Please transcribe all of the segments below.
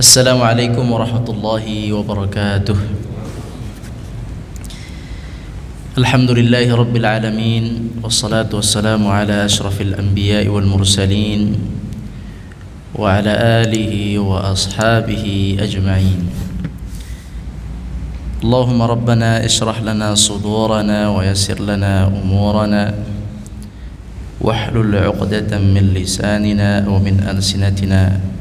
Assalamualaikum warahmatullahi wabarakatuh. Alhamdulillahi rabbil alamin, wassalatu wassalamu ala ashrafil anbiya'i wal mursalin wa ala alihi wa ashabihi ajma'in. Allahumma rabbana ishrah lana sudurana wa yassir lana umurana wahlul 'uqdatam min lisanina wa min alsinatina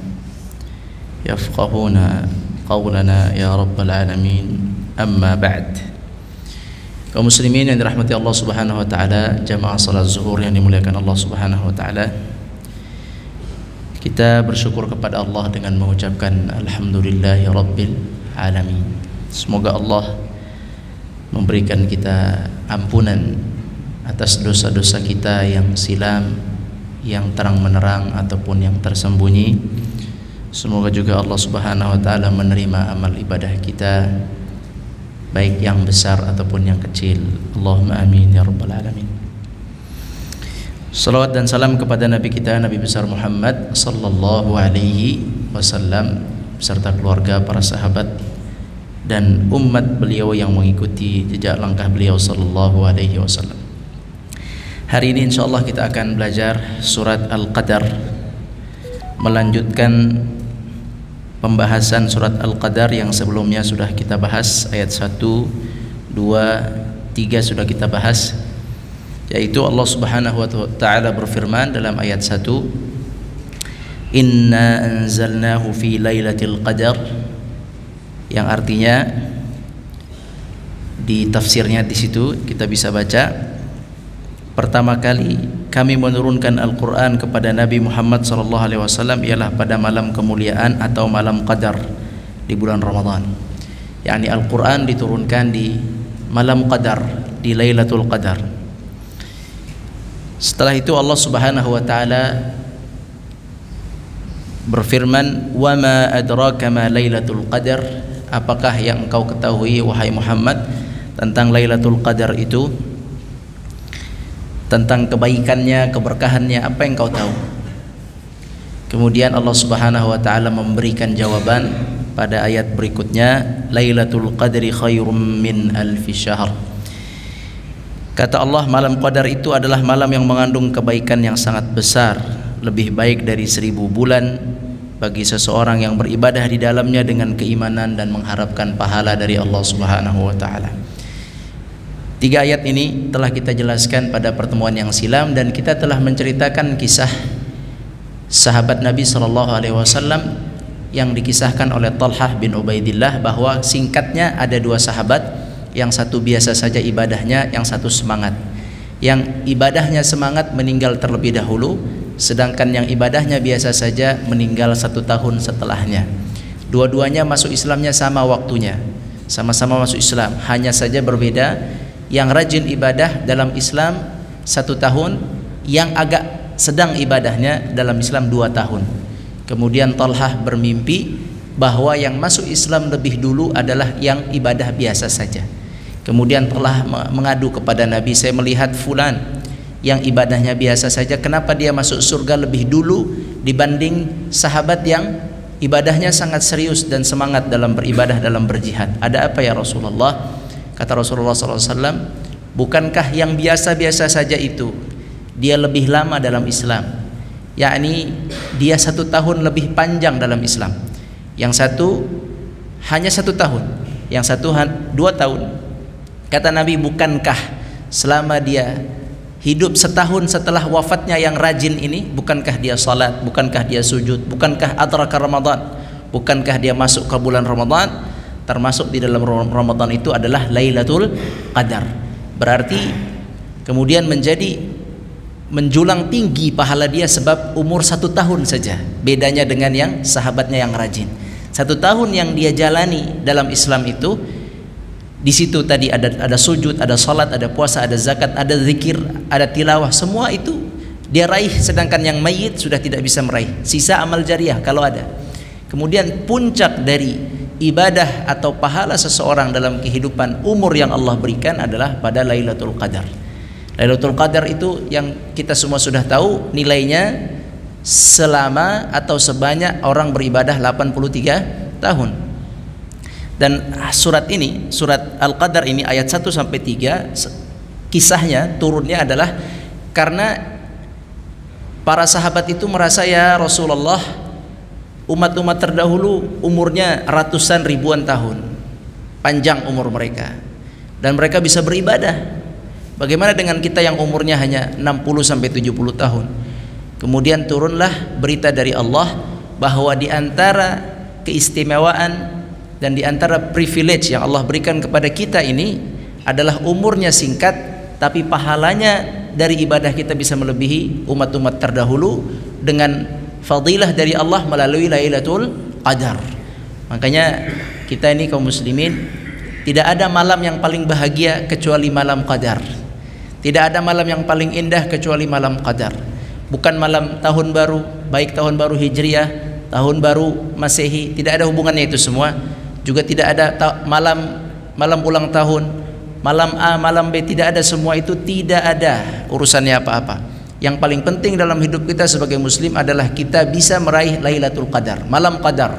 yafqahuna qawlana ya rabbal alamin. Amma ba'd. Kaum muslimin yang dirahmati Allah Subhanahu wa taala, jamaah salat zuhur yang dimuliakan Allah Subhanahu wa taala, kita bersyukur kepada Allah dengan mengucapkan alhamdulillahi rabbil alamin. Semoga Allah memberikan kita ampunan atas dosa-dosa kita yang silam, yang terang menerang ataupun yang tersembunyi. Semoga juga Allah Subhanahu wa taala menerima amal ibadah kita, baik yang besar ataupun yang kecil. Allahumma amin ya rabbal alamin. Salawat dan salam kepada Nabi kita, Nabi besar Muhammad sallallahu alaihi wasallam, beserta keluarga, para sahabat dan umat beliau yang mengikuti jejak langkah beliau sallallahu alaihi wasallam. Hari ini insyaallah kita akan belajar surat Al-Qadar, melanjutkan pembahasan surat Al-Qadar yang sebelumnya sudah kita bahas. Ayat 1, 2, 3 sudah kita bahas, yaitu Allah Subhanahu wa taala berfirman dalam ayat 1, Inna anzalnahu fi lailatul qadar, yang artinya di tafsirnya di situ kita bisa baca, pertama kali kami menurunkan Al-Quran kepada Nabi Muhammad SAW ialah pada malam kemuliaan atau malam qadar di bulan Ramadan. yakni Al-Quran diturunkan di malam qadar, di Lailatul Qadar. Setelah itu Allah Subhanahu wa taala berfirman, "Wa ma adraka ma Lailatul Qadar?" Apakah yang engkau ketahui wahai Muhammad tentang Lailatul Qadar itu? Tentang kebaikannya, keberkahannya, apa yang kau tahu? Kemudian Allah Subhanahu wa taala memberikan jawaban pada ayat berikutnya, Lailatul Qadri khairum min alfi syahr. Kata Allah, malam Qadar itu adalah malam yang mengandung kebaikan yang sangat besar, lebih baik dari 1000 bulan bagi seseorang yang beribadah di dalamnya dengan keimanan dan mengharapkan pahala dari Allah Subhanahu wa taala. 3 ayat ini telah kita jelaskan pada pertemuan yang silam, dan kita telah menceritakan kisah sahabat Nabi SAW yang dikisahkan oleh Talhah bin Ubaidillah, bahwa singkatnya ada 2 sahabat, yang satu biasa saja ibadahnya, yang satu semangat. Yang ibadahnya semangat meninggal terlebih dahulu, sedangkan yang ibadahnya biasa saja meninggal 1 tahun setelahnya. Dua-duanya masuk Islamnya sama waktunya, sama-sama masuk Islam, hanya saja berbeda. Yang rajin ibadah dalam Islam 1 tahun, yang agak sedang ibadahnya dalam Islam 2 tahun. Kemudian Talhah bermimpi bahwa yang masuk Islam lebih dulu adalah yang ibadah biasa saja. Kemudian Talhah mengadu kepada Nabi, saya melihat fulan yang ibadahnya biasa saja, kenapa dia masuk surga lebih dulu dibanding sahabat yang ibadahnya sangat serius dan semangat dalam beribadah, dalam berjihad? Ada apa ya Rasulullah? Kata Rasulullah SAW, bukankah yang biasa-biasa saja itu dia lebih lama dalam Islam, yakni dia 1 tahun lebih panjang dalam Islam. Yang satu hanya 1 tahun, yang satu 2 tahun. Kata Nabi, bukankah selama dia hidup setahun setelah wafatnya yang rajin ini, bukankah dia salat, bukankah dia sujud, bukankah adraka Ramadan, bukankah dia masuk ke bulan Ramadan? Termasuk di dalam Ramadan itu adalah Lailatul Qadar. Berarti kemudian menjulang tinggi pahala dia sebab umur 1 tahun saja bedanya dengan yang sahabatnya yang rajin. 1 tahun yang dia jalani dalam Islam itu, di situ tadi ada sujud, ada salat, ada puasa, ada zakat, ada zikir, ada tilawah, semua itu dia raih, sedangkan yang mayit sudah tidak bisa meraih. Sisa amal jariah kalau ada. Kemudian puncak dari ibadah atau pahala seseorang dalam kehidupan umur yang Allah berikan adalah pada Lailatul Qadar. Lailatul Qadar itu yang kita semua sudah tahu nilainya selama atau sebanyak orang beribadah 83 tahun. Dan surat ini, surat Al-Qadar ini ayat 1 sampai 3, kisahnya turunnya adalah karena para sahabat itu merasa, ya Rasulullah, umat-umat terdahulu umurnya ratusan ribuan tahun, panjang umur mereka, dan mereka bisa beribadah. Bagaimana dengan kita yang umurnya hanya 60 sampai 70 tahun? Kemudian turunlah berita dari Allah bahwa di antara keistimewaan dan di antara privilege yang Allah berikan kepada kita ini adalah umurnya singkat, tapi pahalanya dari ibadah kita bisa melebihi umat-umat terdahulu dengan fadilah dari Allah melalui Lailatul Qadar. Makanya kita ini kaum muslimin, tidak ada malam yang paling bahagia kecuali malam Qadar. Tidak ada malam yang paling indah kecuali malam Qadar. Bukan malam tahun baru, baik tahun baru Hijriah, tahun baru Masehi, tidak ada hubungannya itu semua. Juga tidak ada malam ulang tahun, malam A, malam B, tidak ada, semua itu tidak ada urusannya apa-apa. Yang paling penting dalam hidup kita sebagai muslim adalah kita bisa meraih Lailatul Qadar, malam Qadar.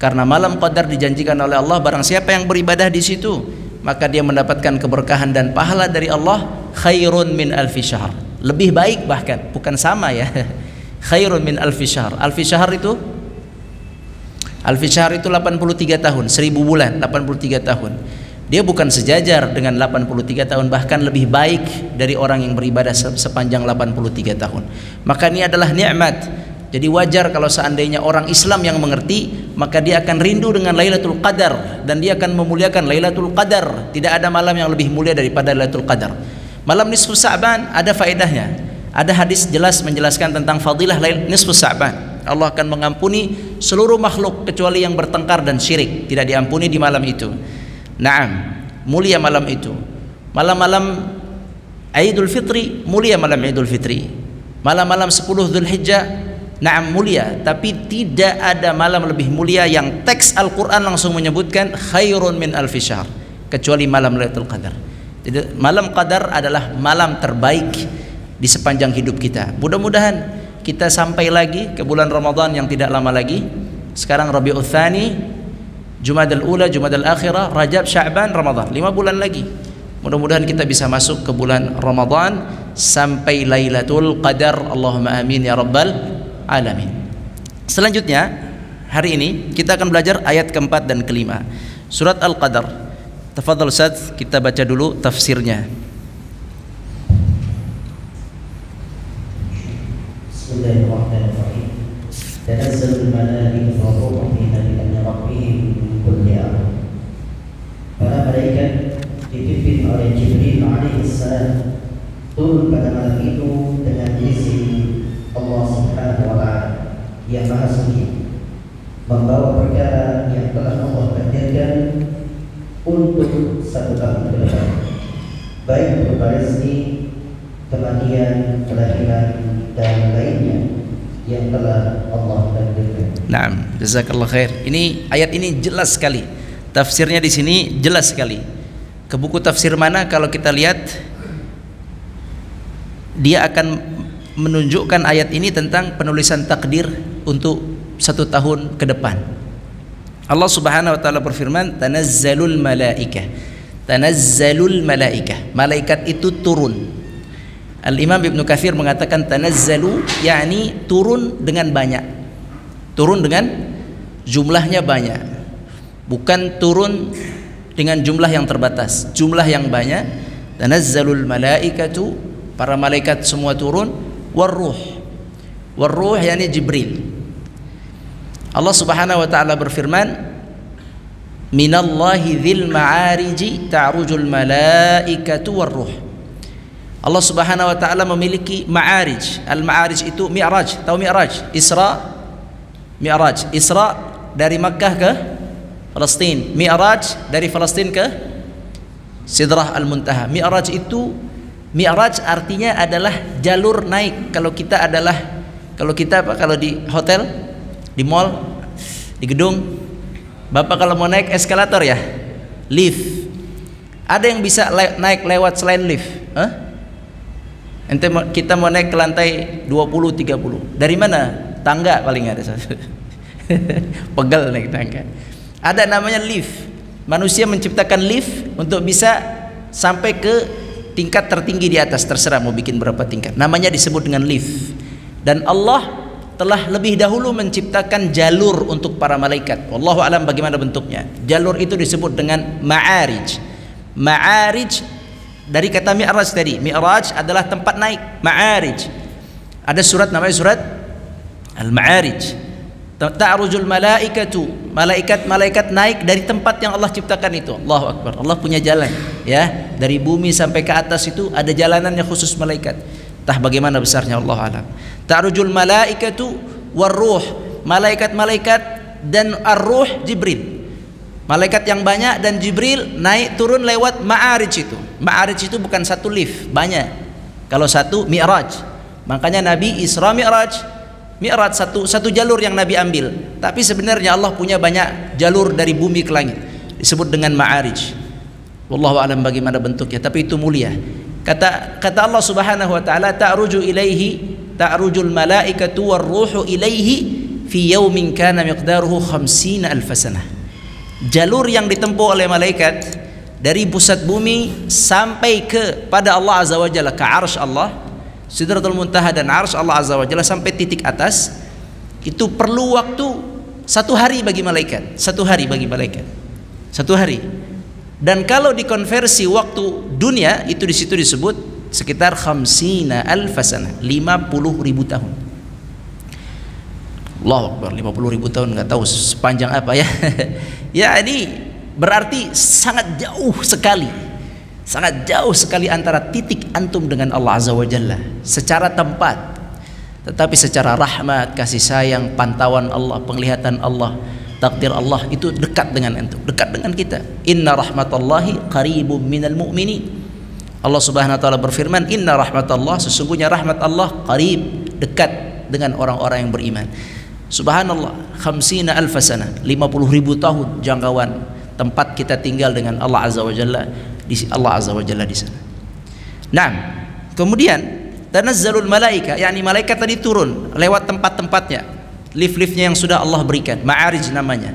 Karena malam Qadar dijanjikan oleh Allah, barang siapa yang beribadah di situ, maka dia mendapatkan keberkahan dan pahala dari Allah khairun min alfi syahr. Lebih baik bahkan, bukan sama ya. Khairun min alfi syahr. Alfi syahr itu 83 tahun, 1000 bulan, 83 tahun. Dia bukan sejajar dengan 83 tahun, bahkan lebih baik dari orang yang beribadah sepanjang 83 tahun. Maka ini adalah nikmat. Jadi wajar kalau seandainya orang Islam yang mengerti, maka dia akan rindu dengan Lailatul Qadar dan dia akan memuliakan Lailatul Qadar. Tidak ada malam yang lebih mulia daripada Lailatul Qadar. Malam nisfu Sa'ban ada faedahnya. Ada hadis jelas menjelaskan tentang fadilah nisfu Sa'ban. Allah akan mengampuni seluruh makhluk kecuali yang bertengkar dan syirik, tidak diampuni di malam itu. Naam, mulia malam itu. Malam-malam Idul Fitri, mulia malam Idul Fitri. Malam-malam 10 Dzulhijjah, naam, mulia. Tapi tidak ada malam lebih mulia yang teks Al-Quran langsung menyebutkan khairun min alfi syahr, kecuali malam Lailatul Qadar. Jadi malam Qadar adalah malam terbaik di sepanjang hidup kita. Mudah-mudahan kita sampai lagi ke bulan Ramadan yang tidak lama lagi. Sekarang Rabiul Tsani, Jumadal Ula, Jumadal Akhirah, Rajab, Sya'ban, Ramadan, 5 bulan lagi. Mudah-mudahan kita bisa masuk ke bulan Ramadan sampai Lailatul Qadar. Allahumma amin ya rabbal alamin. Selanjutnya hari ini kita akan belajar ayat keempat dan kelima surat Al-Qadar. Tafadhal Ustaz, kita baca dulu tafsirnya. Bismillahirrahmanirrahim. Tanazzalul malaikatu war-ruhu fiha bi'idzni rabbihim min kulli amr. Para malaikat dipimpin oleh Jibril alaihi salam turun pada malam itu dengan izin Allah Subhanahu wa taala yang Maha Suci, membawa perkara yang telah Allah takdirkan untuk 1 tahun ke depan, baik berupa rezeki, kematian, kelahiran, dan lainnya yang telah Allah takdirkan. Naam, jazakallah khair. Ini ayat ini jelas sekali. Tafsirnya di sini jelas sekali. Ke buku tafsir mana kalau kita lihat, dia akan menunjukkan ayat ini tentang penulisan takdir untuk 1 tahun ke depan. Allah Subhanahu wa taala berfirman, tanazzalul malaikah. Tanazzalul malaikah. Malaikat itu turun. Al-Imam Ibnu Katsir mengatakan tanazzalu yakni turun dengan banyak. Turun dengan jumlahnya banyak. Bukan turun dengan jumlah yang terbatas, jumlah yang banyak. Tanazzalul malaikatu, para malaikat semua turun, warruh. Warruh yakni Jibril. Allah Subhanahu wa taala berfirman, minallahi dzil ma'ariji ta'rujul malaikatu warruh. Allah Subhanahu wa taala memiliki ma'arij. Al-ma'arij itu mi'raj, tahu mi'raj? Isra, mi'raj. Isra dari Makkah ke Palestin, mi'raj dari Palestin ke Sidrah Al-Muntaha. Mi'raj itu, mi'raj artinya adalah jalur naik. Kalau kita kalau di hotel, di mall, di gedung, Bapak kalau mau naik eskalator ya, lift. Ada yang bisa naik lewat selain lift? Kita mau naik ke lantai 20, 30. Dari mana? Tangga paling ada. Pegel naik tangga. Ada namanya lift. Manusia menciptakan lift untuk bisa sampai ke tingkat tertinggi di atas, terserah mau bikin berapa tingkat. Namanya disebut dengan lift. Dan Allah telah lebih dahulu menciptakan jalur untuk para malaikat. Wallahu alam bagaimana bentuknya. Jalur itu disebut dengan ma'arij. Ma'arij dari kata mi'raj tadi. Mi'raj adalah tempat naik. Ma'arij. Ada surat namanya surat Al-Ma'arij. Ta'rujul malaikatu. Malaikat naik dari tempat yang Allah ciptakan itu. Allahu Akbar. Allah punya jalan, ya. Dari bumi sampai ke atas itu ada jalanannya khusus malaikat. Entah bagaimana besarnya, Allah alam. Ta'rujul malaikatu warruh. Malaikat-malaikat dan ar-ruh Jibril. Malaikat yang banyak dan Jibril naik turun lewat ma'arij itu. Ma'arij itu bukan satu lift, banyak. Kalau satu mi'raj. Makanya Nabi Isra Mi'raj. Mi'raj satu jalur yang Nabi ambil. Tapi sebenarnya Allah punya banyak jalur dari bumi ke langit. Disebut dengan ma'arij. Wallahu alam bagaimana bentuknya, tapi itu mulia. Kata Allah Subhanahu wa taala, ta'rujul malaikatu warruhu ilaihi fi yaumin kana miqdaruhu 50,000 sanah. Jalur yang ditempuh oleh malaikat dari pusat bumi sampai pada Allah Azza wa Jalla, ke arsy Allah, Sidratul Muntaha dan arsy Allah Azza wa Jalla sampai titik atas, itu perlu waktu 1 hari bagi malaikat. 1 hari bagi malaikat. 1 hari. Dan kalau dikonversi waktu dunia itu di situ disebut sekitar 50,000 sanah, 50.000 tahun. Allahu Akbar, 50.000 tahun, nggak tahu sepanjang apa ya. Ya, ini berarti sangat jauh sekali. Sangat jauh sekali antara titik antum dengan Allah Azza wa Jalla secara tempat. Tetapi secara rahmat, kasih sayang, pantauan Allah, penglihatan Allah, takdir Allah itu dekat dengan antum, dekat dengan kita. Inna rahmatallahi qaribum minal mu'minin. Allah Subhanahu wa taala berfirman, inna rahmatallah, sesungguhnya rahmat Allah qarib, dekat dengan orang-orang yang beriman. Subhanallah, 50,000 sanah, 50.000 tahun jangkauan tempat kita tinggal dengan Allah Azza wa Jalla di sana. Nah, kemudian tanazzalul malaika, yakni malaikat tadi turun lewat tempat-tempatnya, lift-liftnya yang sudah Allah berikan, ma'arij namanya.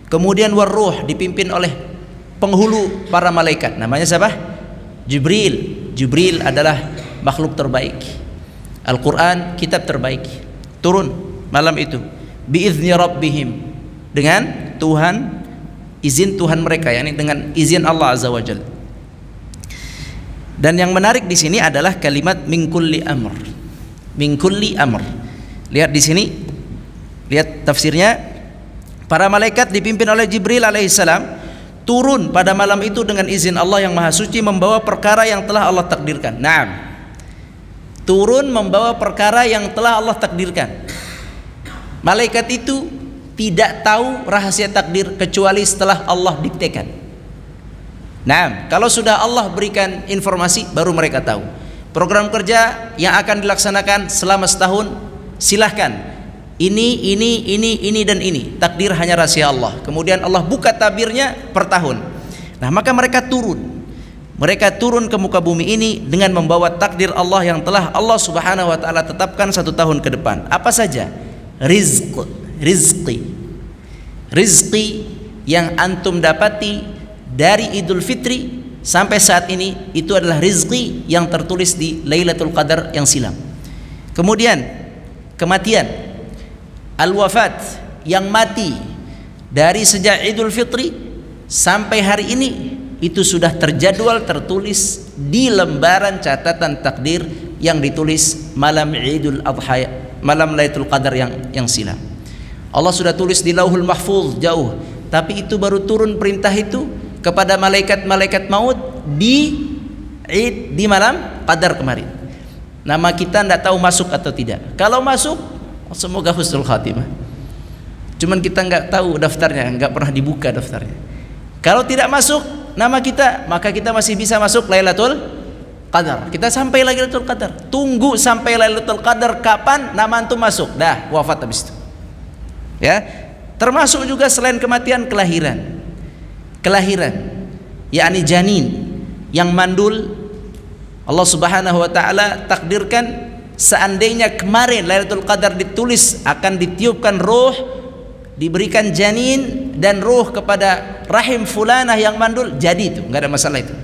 Kemudian warruh dipimpin oleh penghulu para malaikat, namanya siapa? Jibril. Jibril adalah makhluk terbaik. Al-Quran kitab terbaik, turun malam itu biizni rabbihim, dengan izin Tuhan mereka, yakni dengan izin Allah Azza wa Jalla. Dan yang menarik di sini adalah kalimat min kulli amr. Min kulli amr. Lihat di sini, lihat tafsirnya. Para malaikat dipimpin oleh Jibril alaihissalam turun pada malam itu dengan izin Allah yang Maha Suci, membawa perkara yang telah Allah takdirkan. Naam. Turun membawa perkara yang telah Allah takdirkan. Malaikat itu tidak tahu rahasia takdir kecuali setelah Allah diktekan. Nah, kalau sudah Allah berikan informasi baru mereka tahu. Program kerja yang akan dilaksanakan selama setahun, silahkan. Ini dan ini. Takdir hanya rahasia Allah. Kemudian Allah buka tabirnya per tahun. Nah, maka mereka turun. Mereka turun ke muka bumi ini dengan membawa takdir Allah yang telah Allah Subhanahu wa taala tetapkan 1 tahun ke depan. Apa saja? Rizqi yang antum dapati dari Idul Fitri sampai saat ini, itu adalah rizqi yang tertulis di Lailatul Qadar yang silam. Kemudian kematian, al-wafat, yang mati dari sejak Idul Fitri sampai hari ini, itu sudah terjadwal, tertulis di lembaran catatan takdir yang ditulis malam Idul Adha, malam Lailatul Qadar yang silam. Allah sudah tulis di Lauhul Mahfuz jauh, tapi itu baru turun perintah itu kepada malaikat-malaikat maut di malam Qadar kemarin. Nama kita tidak tahu masuk atau tidak. Kalau masuk, semoga husnul khatimah. Cuman kita nggak tahu daftarnya, nggak pernah dibuka daftarnya. Kalau tidak masuk nama kita, maka kita masih bisa masuk Lailatul Qadar. Kita sampai Lailatul Qadar. Tunggu sampai Lailatul Qadar kapan nama antum masuk. Dah wafat habis itu. Ya, termasuk juga selain kematian, kelahiran, yakni janin yang mandul. Allah Subhanahu wa taala takdirkan seandainya kemarin Lailatul Qadar ditulis akan ditiupkan ruh, diberikan janin dan ruh kepada rahim fulanah yang mandul, jadi itu nggak ada masalah itu.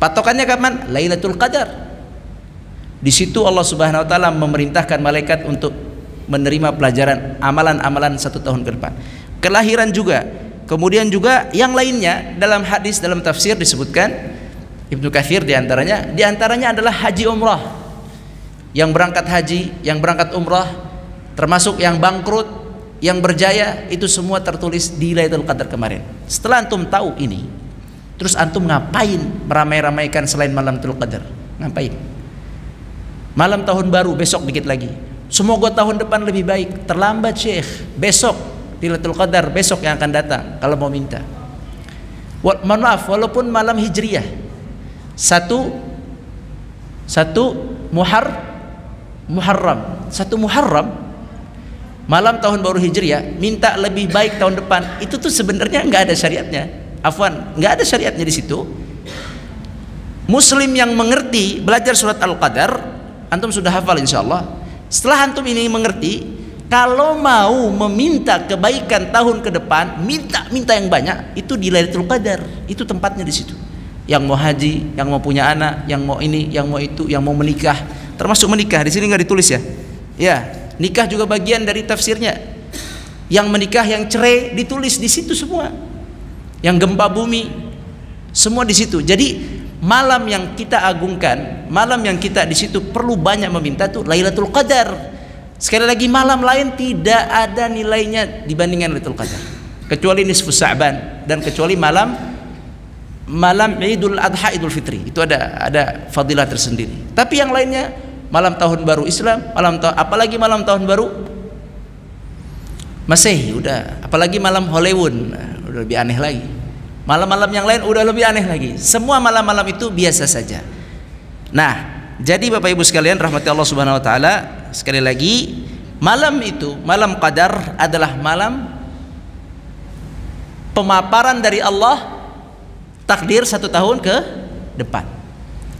Patokannya kapan? Lailatul Qadar. Di situ Allah Subhanahu wa taala memerintahkan malaikat untuk menerima pelajaran amalan-amalan 1 tahun ke depan. Kelahiran juga. Kemudian juga yang lainnya dalam hadis, dalam tafsir disebutkan Ibnu Katsir diantaranya adalah haji umrah. Yang berangkat haji, yang berangkat umrah, termasuk yang bangkrut, yang berjaya, itu semua tertulis di Lailatul Qadar kemarin. Setelah antum tahu ini, terus antum ngapain meramai-ramaikan selain malam Lailatul Qadar? Ngapain? Malam tahun baru besok dikit lagi. Semoga tahun depan lebih baik. Terlambat, Syekh. Besok Lailatul Qadar, besok yang akan datang kalau mau minta. Mohon maaf, walaupun malam Hijriah, satu Muharram, malam tahun baru Hijriah, minta lebih baik tahun depan, itu tuh sebenarnya nggak ada syariatnya. Afwan, nggak ada syariatnya di situ. Muslim yang mengerti belajar surat Al-Qadar, antum sudah hafal insyaallah. Setelah antum ini mengerti, kalau mau meminta kebaikan tahun ke depan, minta yang banyak, itu di Lailatul Qadar, itu tempatnya di situ. Yang mau haji, yang mau punya anak, yang mau ini, yang mau itu, yang mau menikah, termasuk menikah di sini nggak ditulis ya. Ya, nikah juga bagian dari tafsirnya. Yang menikah, yang cerai ditulis di situ semua. Yang gempa bumi, semua di situ. Jadi malam yang kita agungkan, malam yang kita di situ perlu banyak meminta tuh Lailatul Qadar. Sekali lagi, malam lain tidak ada nilainya dibandingkan Lailatul Qadar, kecuali nisfus Sa'ban dan kecuali malam Idul Adha, Idul Fitri, itu ada fadilah tersendiri. Tapi yang lainnya, malam tahun baru Islam, apalagi malam tahun baru Masehi, udah, apalagi malam Hollywood, udah lebih aneh lagi. Malam-malam yang lain udah lebih aneh lagi. Semua malam-malam itu biasa saja. Nah, jadi Bapak Ibu sekalian rahmati Allah Subhanahu wa taala, sekali lagi, malam itu, malam Qadar adalah malam pemaparan dari Allah takdir 1 tahun ke depan.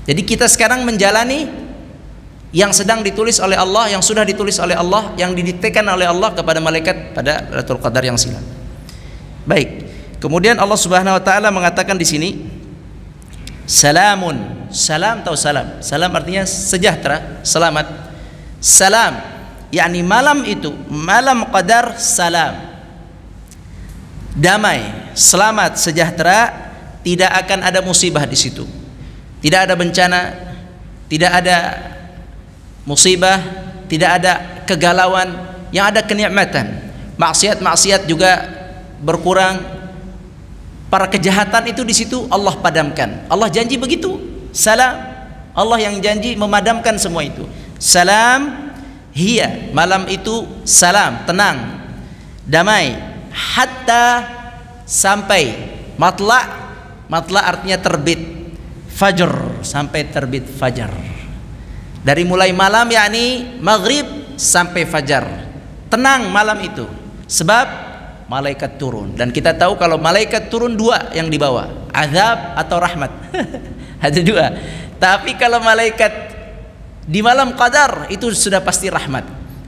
Jadi kita sekarang menjalani yang sedang ditulis oleh Allah, yang sudah ditulis oleh Allah, yang didiktekan oleh Allah kepada malaikat pada Lailatul Qadar yang silam. Baik. Kemudian Allah Subhanahu wa taala mengatakan di sini, salamun. Salam atau salam? Salam artinya sejahtera, selamat. Salam, yakni malam itu, malam Qadar, salam. Damai, selamat, sejahtera. Tidak akan ada musibah di situ. Tidak ada bencana, tidak ada musibah, tidak ada kegalauan, yang ada kenikmatan. Maksiat-maksiat juga berkurang. Para kejahatan itu di situ Allah padamkan. Allah janji begitu. Salam, Allah yang janji memadamkan semua itu. Salam hiya, malam itu salam, tenang, damai, hatta sampai matla. Matla artinya terbit, fajr, sampai terbit fajar. Dari mulai malam yakni maghrib sampai fajar, tenang malam itu. Sebab malaikat turun, dan kita tahu kalau malaikat turun 2 yang dibawa, azab atau rahmat. Ada 2. Tapi kalau malaikat di malam Qadar itu sudah pasti rahmat.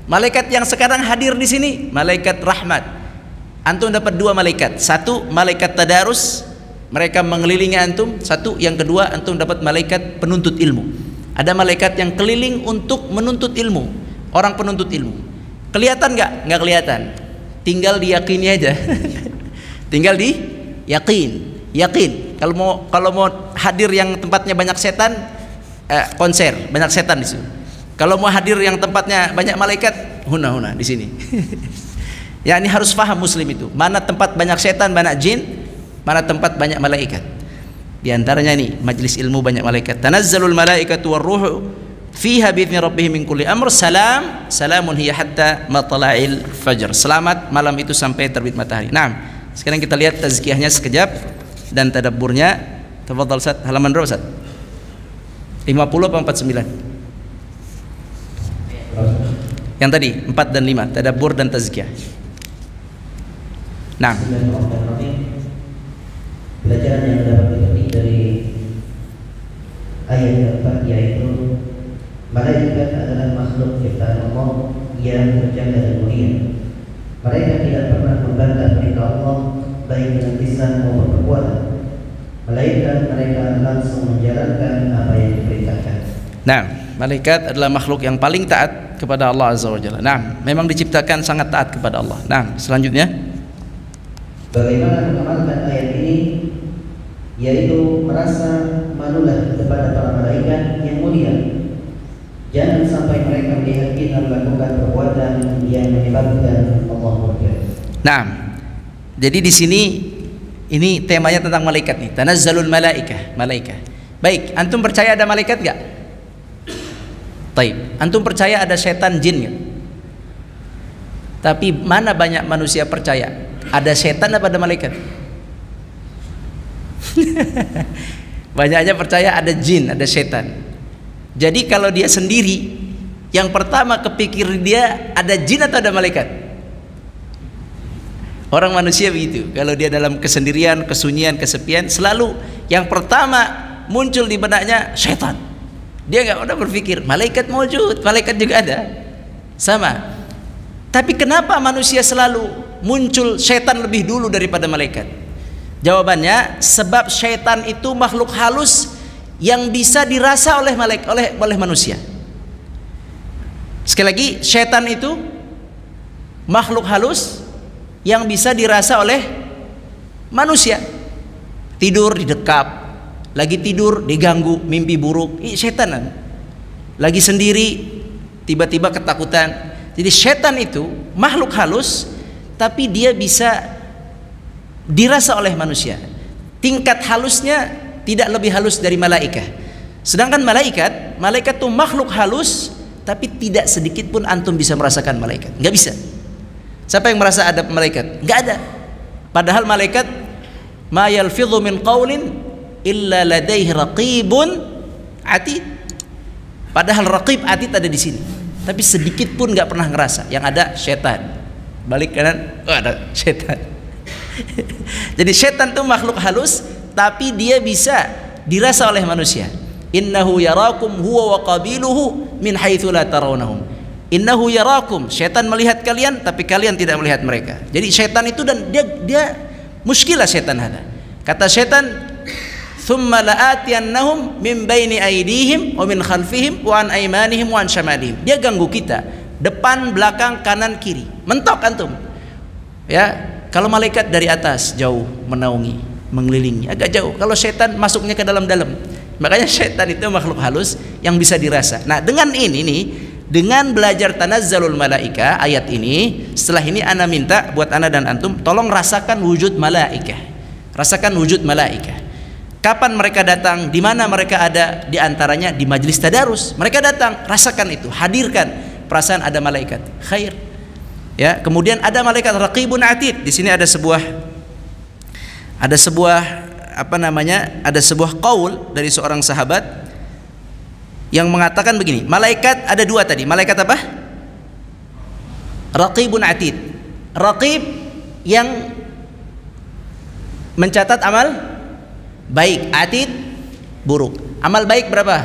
Malaikat yang sekarang hadir di sini malaikat rahmat. Antum dapat 2 malaikat. 1 malaikat tadarus, mereka mengelilingi antum. 1, yang kedua antum dapat malaikat penuntut ilmu. Ada malaikat yang keliling untuk menuntut ilmu, orang penuntut ilmu. Kelihatan nggak? Nggak kelihatan. Tinggal diyakini aja. Tinggal yakin. Kalau mau hadir yang tempatnya banyak setan, konser banyak setan di situ. Kalau mau hadir yang tempatnya banyak malaikat, huna di sini. Ya, ini harus paham muslim itu. Mana tempat banyak setan, banyak jin, mana tempat banyak malaikat. Di antaranya ini majlis ilmu banyak malaikat. Tanazzalul malaikatu warruhu fiha bi'izni rabbihim min kulli amr. Salamun hiya hatta matla'il fajr. Selamat malam itu sampai terbit matahari. Nah, sekarang kita lihat tazkiyahnya sekejap dan tadabburnya. Tafadhal Ustaz, halaman berapa Ustaz? 50 apa 49? Yang tadi 4 dan 5, tadabbur dan tazkiyah. Nah, pelajaran yang dapat dipetik dari ayat keempat, yaitu malaikat adalah makhluk ciptaan Allah yang berjaga dan mulia. Mereka tidak pernah membantah perintah Allah baik dengan lisan maupun perbuatan. Malaikat mereka langsung menjalankan apa yang diperintahkan. Nah, malaikat adalah makhluk yang paling taat kepada Allah Azza wa Jalla. Nah, memang diciptakan sangat taat kepada Allah. Nah, selanjutnya, bagaimana mengamalkan ayat ini, yaitu merasa malulah kepada para malaikat yang mulia. Jangan sampai mereka melihat kita melakukan perbuatan yang menyebabkan Allah murka. nah, jadi di sini ini temanya tentang malaikat nih. Tanazzalul malaikah, malaikat. Baik, antum percaya ada malaikat enggak? Taib. Antum percaya ada setan jin enggak? Tapi mana banyak manusia percaya ada setan apa ada malaikat? Banyaknya percaya ada jin, ada setan. Jadi kalau dia sendiri, yang pertama kepikir dia ada jin atau ada malaikat? Orang manusia begitu. Kalau dia dalam kesendirian, kesunyian, kesepian, selalu yang pertama muncul di benaknya setan. Dia nggak udah berpikir malaikat wujud, malaikat juga ada, sama. Tapi kenapa manusia selalu muncul setan lebih dulu daripada malaikat? Jawabannya, sebab setan itu makhluk halus yang bisa dirasa oleh manusia. Sekali lagi, setan itu makhluk halus yang bisa dirasa oleh manusia. Tidur didekap, lagi tidur diganggu, mimpi buruk, ini setanan. Lagi sendiri tiba-tiba ketakutan. Jadi setan itu makhluk halus, tapi dia bisa dirasa oleh manusia. Tingkat halusnya tidak lebih halus dari malaikat. Sedangkan malaikat itu makhluk halus, tapi tidak sedikit pun antum bisa merasakan malaikat. Nggak bisa. Siapa yang merasa ada malaikat? Nggak ada. Padahal malaikat ma yalfidhu min qaulin illa ladaihi raqibun atid. Padahal raqib atid ada di sini, tapi sedikit pun nggak pernah ngerasa. Yang ada setan. Balik kanan, oh ada setan. Jadi setan itu makhluk halus, tapi dia bisa dirasa oleh manusia. Innahu yarakum huwa wa qabiluhu min haitsu la tarawnahum. Innahu yarakum, setan melihat kalian tapi kalian tidak melihat mereka. Jadi setan itu, dan dia muskilah setan ada. Kata setan, thumma la'atiyannahum min baini aydihim wa min khalfihim wa an aymanihim wa an shamalihim. Dia ganggu kita depan, belakang, kanan, kiri. Mentok antum. Ya, kalau malaikat dari atas jauh menaungi, mengelilingi, agak jauh. Kalau setan masuknya ke dalam-dalam. Makanya setan itu makhluk halus yang bisa dirasa. Nah, dengan ini nih, dengan belajar tanazzalul malaika ayat ini, setelah ini ana minta buat ana dan antum tolong rasakan wujud malaika. Rasakan wujud malaika. Kapan mereka datang? Di mana mereka ada? Di antaranya di majelis tadarus. Mereka datang, rasakan itu, hadirkan perasaan ada malaikat. Khair. Ya, kemudian ada malaikat raqibun atid. Di sini ada sebuah apa namanya? Ada sebuah qaul dari seorang sahabat yang mengatakan begini, malaikat ada dua tadi. Malaikat apa? Raqibun atid. Raqib yang mencatat amal baik, atid buruk. Amal baik berapa?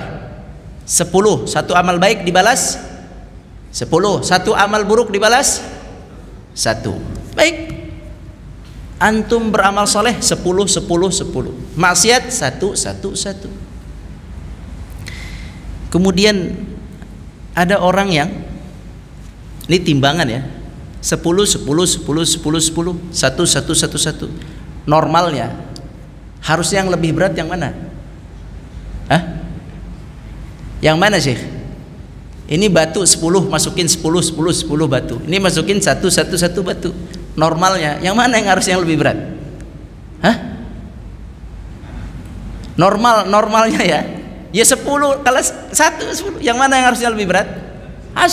10. Satu amal baik dibalas 10. Satu amal buruk dibalas 1. Baik. Antum beramal soleh 10, 10, 10. Maksiat 1, 1, 1. Kemudian ada orang yang, ini timbangan ya, 10, 10, 10, 10, 10, 1, 1, 1, 1. Normalnya harusnya yang lebih berat yang mana? Hah? Yang mana sih? Ini batu 10, masukin 10, 10, 10 batu. Ini masukin 1, 1, 1 batu. Normalnya yang mana yang harusnya lebih berat? Hah? Normalnya ya. Ya 10, kalau 1 10. Yang mana yang harusnya lebih berat? 10.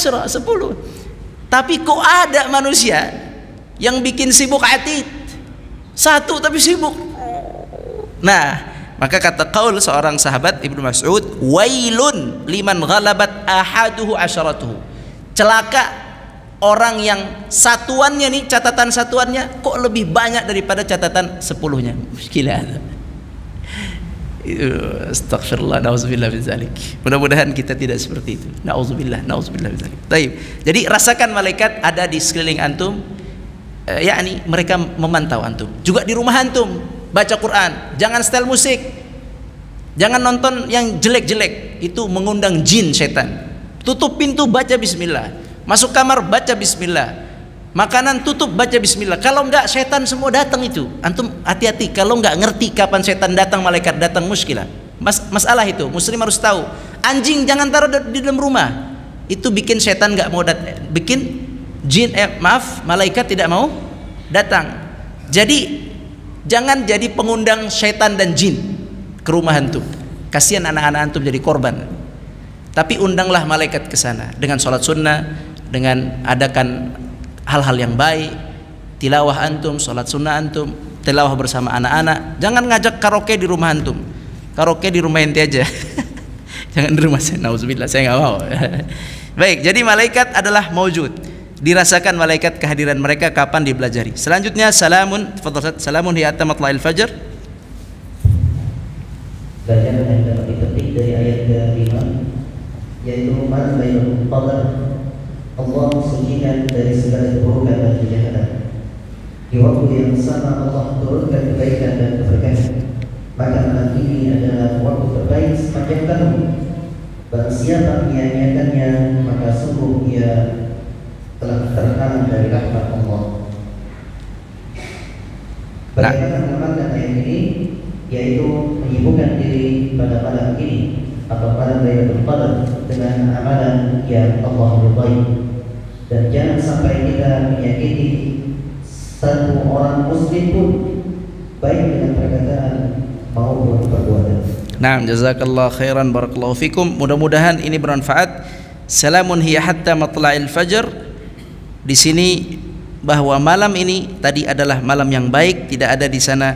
Tapi kok ada manusia yang bikin sibuk atid. 1 tapi sibuk. Nah, maka kata qaul seorang sahabat Ibnu Mas'ud, wailun liman ghalabat ahaduhu asyaratuhu. Celaka orang yang satuannya nih, catatan satuannya kok lebih banyak daripada catatan 10-nya. Gila. Astagfirullah, nauzubillah min dzalik. Mudah-mudahan kita tidak seperti itu. Nauzubillah min dzalik. Baik. Jadi rasakan malaikat ada di sekeliling antum, yakni mereka memantau antum. Juga di rumah antum, baca Quran, jangan setel musik. Jangan nonton yang jelek-jelek, itu mengundang jin setan. Tutup pintu, baca bismillah. Masuk kamar, baca bismillah. Makanan tutup, baca bismillah. Kalau enggak, setan semua datang itu. Antum hati-hati, kalau enggak ngerti kapan setan datang, malaikat datang, muskilah. Masalah itu, muslim harus tahu. Anjing jangan taruh di dalam rumah. Itu bikin setan enggak mau datang, bikin jin malaikat tidak mau datang. Jadi jangan jadi pengundang setan dan jin ke rumah antum. Kasihan anak-anak antum jadi korban. Tapi undanglah malaikat ke sana dengan sholat sunnah, dengan adakan hal-hal yang baik, tilawah antum, sholat sunnah antum, tilawah bersama anak-anak. Jangan ngajak karaoke di rumah antum. Karaoke di rumah ente aja. Jangan di rumah saya. Nauzubillah, saya nggak mau. Baik, jadi malaikat adalah maujud. Dirasakan malaikat kehadiran mereka kapan dipelajari. Selanjutnya salamun, salamun hiya hatta matla'il fajr. Bacaan yang dapat dipetik dari ayat ke-5, yaitu man bainal qadar, Allah sucikan dari segala keburukan dan kejahatan. Di waktu yang sama Allah turunkan kebaikan dan keberkahan. Maka malam ini adalah waktu terbaik sepanjang tahun. Barang siapa menyia-nyiakannya, maka sungguh ia telah terhalang dari rahmat Allah. Bagaimana mengamalkan ayat ini? Yaitu menyibukkan diri pada malam ini atau pada Lailatul Qadar dengan amalan yang Allah ridai, dan jangan sampai kita menyakiti satu orang muslim pun, baik dengan perkataan maupun perbuatan. Nah, jazakallah khairan, barakallahu fikum. Mudah-mudahan ini bermanfaat. Salamun hiya hatta matla'il fajr. Di sini bahwa malam ini tadi adalah malam yang baik, tidak ada di sana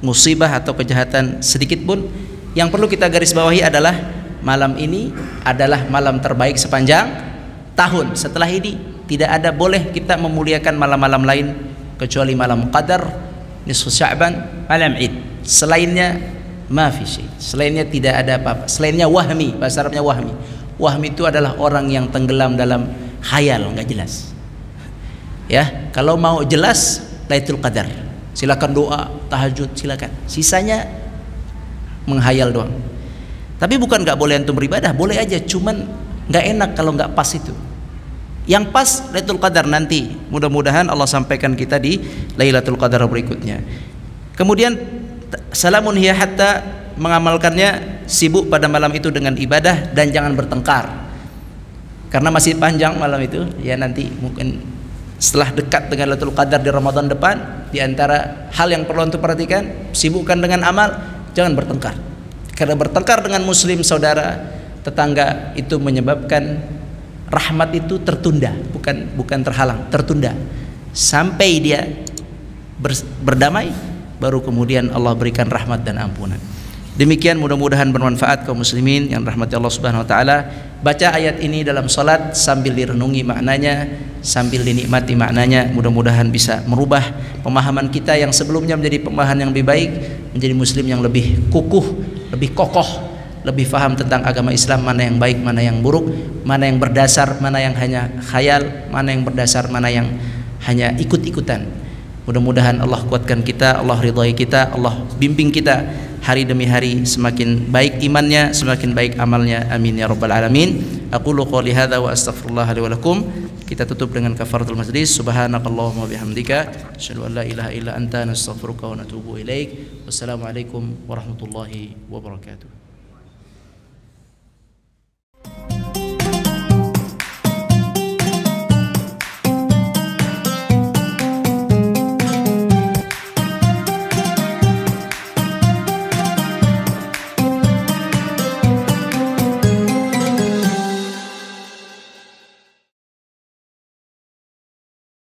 musibah atau kejahatan sedikit pun. Yang perlu kita garis bawahi adalah malam ini adalah malam terbaik sepanjang tahun. Setelah ini tidak ada boleh kita memuliakan malam-malam lain kecuali malam Qadar, nisfu Sya'ban, malam Id. Selainnya mafi syai. Selainnya tidak ada apa-apa. Selainnya wahmi, bahasa Arabnya wahmi. Wahmi itu adalah orang yang tenggelam dalam khayal, enggak jelas. Ya, kalau mau jelas Lailatul Qadar, silakan doa, tahajud, silakan. Sisanya menghayal doang. Tapi bukan nggak boleh antum beribadah, boleh aja. Cuman nggak enak kalau nggak pas itu. Yang pas Lailatul Qadar nanti. Mudah-mudahan Allah sampaikan kita di Lailatul Qadar berikutnya. Kemudian salamun hiya hatta, mengamalkannya sibuk pada malam itu dengan ibadah dan jangan bertengkar. Karena masih panjang malam itu. Ya nanti mungkin setelah dekat dengan Lailatul Qadar di Ramadan depan, di antara hal yang perlu untuk perhatikan, sibukkan dengan amal, jangan bertengkar. Karena bertengkar dengan muslim saudara tetangga itu menyebabkan rahmat itu tertunda, bukan terhalang, tertunda sampai dia berdamai, baru kemudian Allah berikan rahmat dan ampunan. Demikian, mudah-mudahan bermanfaat kaum muslimin yang rahmati Allah Subhanahu wa taala. Baca ayat ini dalam salat sambil direnungi maknanya, sambil dinikmati maknanya. Mudah-mudahan bisa merubah pemahaman kita yang sebelumnya menjadi pemahaman yang lebih baik, menjadi muslim yang lebih kukuh, lebih kokoh, lebih faham tentang agama Islam, mana yang baik, mana yang buruk, mana yang berdasar, mana yang hanya khayal, mana yang berdasar, mana yang hanya ikut-ikutan. Mudah-mudahan Allah kuatkan kita, Allah ridhai kita, Allah bimbing kita hari demi hari, semakin baik imannya, semakin baik amalnya. Amin ya rabbal alamin. Aqulu qouli hadza wa astaghfirullah li wa lakum. Kita tutup dengan kafaratul majlis. Subhanakallahumma wa bihamdika, asyhadu an la ilaha illa anta, nastaghfiruka wa natubu ilaik. Wassalamualaikum warahmatullahi wabarakatuh.